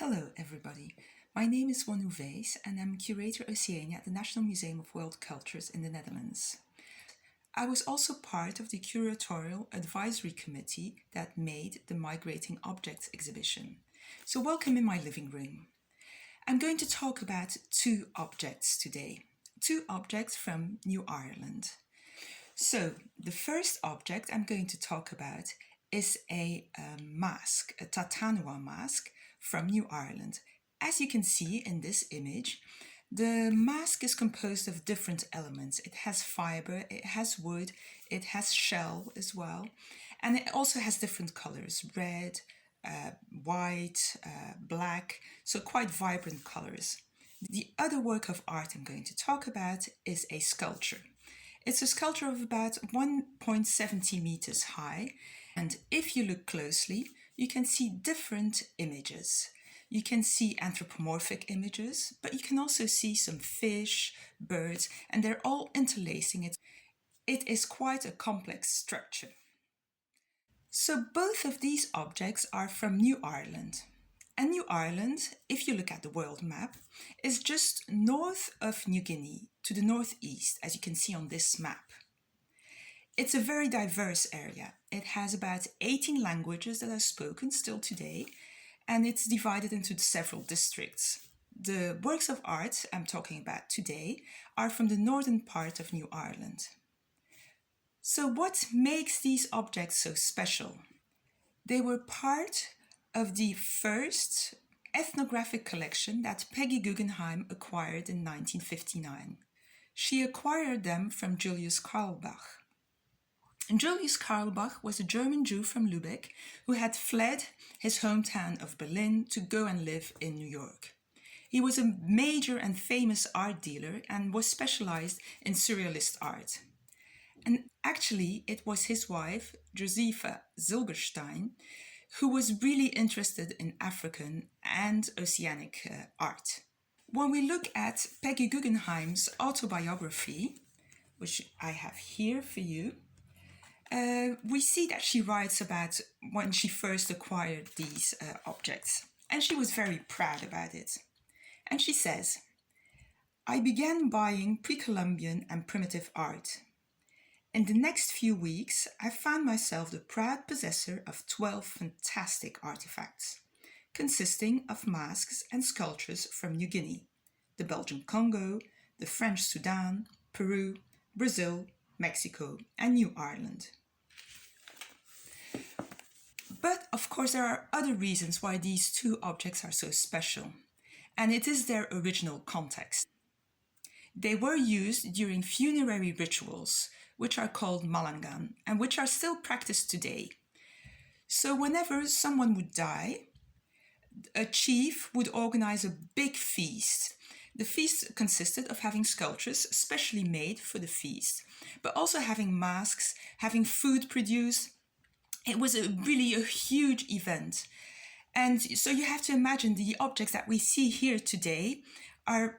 Hello everybody, my name is Wonu Veys and I'm Curator Oceania at the National Museum of World Cultures in the Netherlands. I was also part of the curatorial advisory committee that made the Migrating Objects exhibition. So welcome in my living room. I'm going to talk about two objects today, two objects from New Ireland. So the first object I'm going to talk about is a mask, a tatanua mask from New Ireland. As you can see in this image, the mask is composed of different elements. It has fiber, it has wood, it has shell as well, and it also has different colors, red, white, black, so quite vibrant colors. The other work of art I'm going to talk about is a sculpture. It's a sculpture of about 1.70 meters high, and if you look closely, you can see different images. You can see anthropomorphic images, but you can also see some fish, birds, and they're all interlacing it. It is quite a complex structure. So both of these objects are from New Ireland. And New Ireland, if you look at the world map, is just north of New Guinea, to the northeast, as you can see on this map. It's a very diverse area. It has about 18 languages that are spoken still today, and it's divided into several districts. The works of art I'm talking about today are from the northern part of New Ireland. So what makes these objects so special? They were part of the first ethnographic collection that Peggy Guggenheim acquired in 1959. She acquired them from Julius Carlbach. And Julius Carlbach was a German Jew from Lübeck who had fled his hometown of Berlin to go and live in New York. He was a major and famous art dealer and was specialized in surrealist art. And actually, it was his wife, Josepha Zilberstein, who was really interested in African and Oceanic art. When we look at Peggy Guggenheim's autobiography, which I have here for you, we see that she writes about when she first acquired these objects, and she was very proud about it. And she says, "I began buying pre-Columbian and primitive art. In the next few weeks, I found myself the proud possessor of 12 fantastic artifacts, consisting of masks and sculptures from New Guinea, the Belgian Congo, the French Sudan, Peru, Brazil, Mexico, and New Ireland." But of course there are other reasons why these two objects are so special, and it is their original context. They were used during funerary rituals, which are called malangan, and which are still practiced today. So whenever someone would die, a chief would organize a big feast. The feast consisted of having sculptures specially made for the feast, but also having masks, having food produced. It was really a huge event. And so you have to imagine the objects that we see here today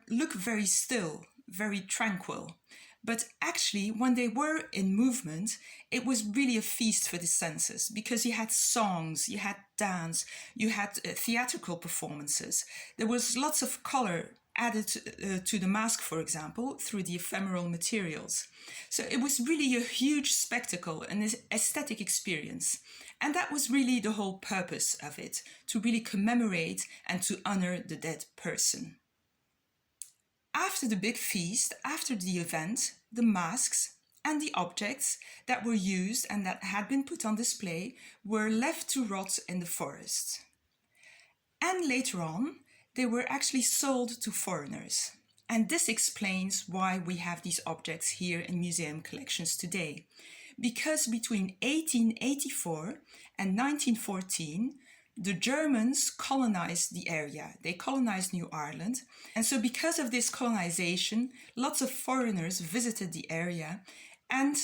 look very still, very tranquil. But actually, when they were in movement, it was really a feast for the senses, because you had songs, you had dance, you had theatrical performances. There was lots of color added to the mask, for example, through the ephemeral materials. So it was really a huge spectacle, an aesthetic experience. And that was really the whole purpose of it, to really commemorate and to honor the dead person. After the big feast, after the event, the masks and the objects that were used and that had been put on display were left to rot in the forest. And later on, they were actually sold to foreigners. And this explains why we have these objects here in museum collections today. Because between 1884 and 1914, the Germans colonized the area. They colonized New Ireland. And so because of this colonization, lots of foreigners visited the area and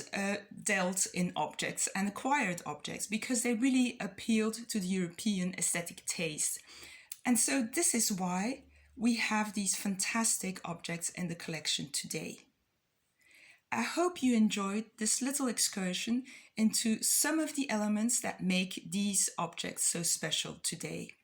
dealt in objects and acquired objects because they really appealed to the European aesthetic taste. And so this is why we have these fantastic objects in the collection today. I hope you enjoyed this little excursion into some of the elements that make these objects so special today.